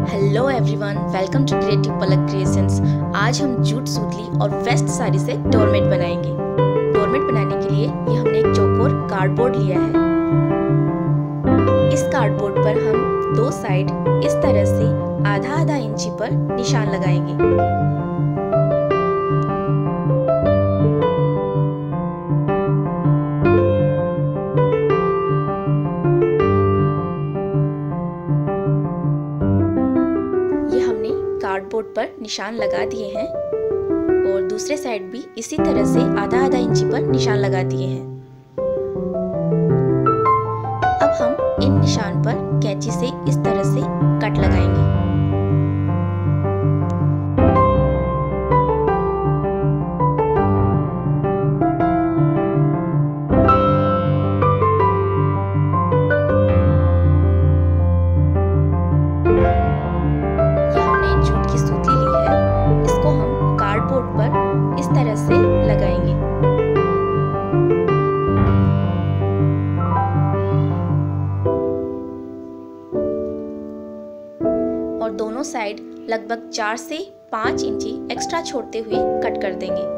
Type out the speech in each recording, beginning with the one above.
Hello everyone, welcome to creative Palak creations. आज हम jute सूतली और वेस्ट साड़ी से डोरमेट बनाएंगे। डोरमेट बनाने के लिए ये हमने एक चौकोर कार्डबोर्ड लिया है। इस कार्डबोर्ड पर हम दो साइड इस तरह से आधा आधा इंची पर निशान लगाएंगे। कार्डबोर्ड पर निशान लगा दिए हैं और दूसरे साइड भी इसी तरह से आधा आधा इंची पर निशान लगा दिए हैं। अब हम इन निशान पर कैंची से इस तरह से कट लगाएंगे। इस तरह से लगाएंगे और दोनों साइड लगभग 4 से 5 इंची एक्स्ट्रा छोड़ते हुए कट कर देंगे।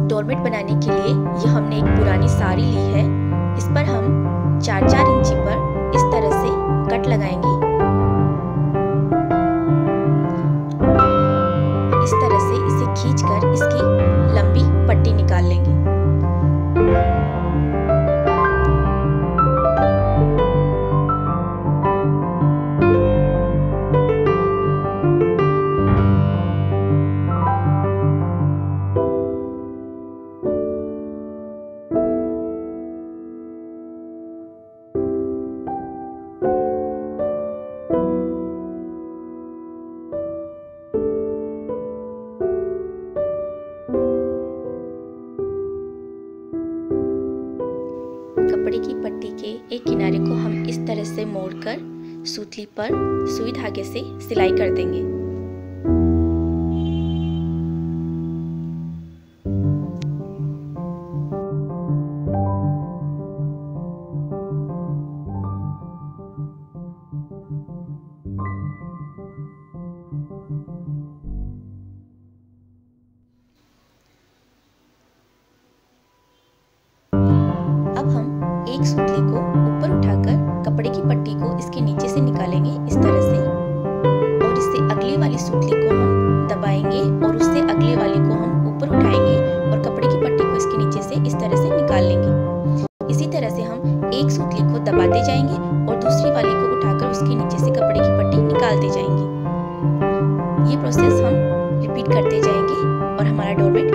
डोरमेट बनाने के लिए ये हमने एक पुरानी साड़ी ली है। इस पर हम 4-4 इंची पर इस तरह से कट लगाएंगे। इस तरह से इसे खींचकर इसकी लंबी पट्टी निकाल लेंगे। कपड़े की पट्टी के एक किनारे को हम इस तरह से मोड़कर सूतली पर सुई धागे से सिलाई कर देंगे। अब हम एक सूतली को ऊपर उठाकर कपड़े की पट्टी को इसके नीचे से निकालेंगे इस तरह से, और इससे अगली वाली सूतली को हम दबाएंगे और उससे अगले वाली को हम ऊपर उठाएंगे और कपड़े की पट्टी को इसके नीचे से इस तरह से निकाल लेंगे। इसी तरह से हम एक सूतली को दबाते जाएंगे और दूसरी वाली को उठाकर उसके नीचे से कपड़े की पट्टी निकालते जाएंगे। ये प्रोसेस हम रिपीट करते जाएंगे और हमारा डोरमेट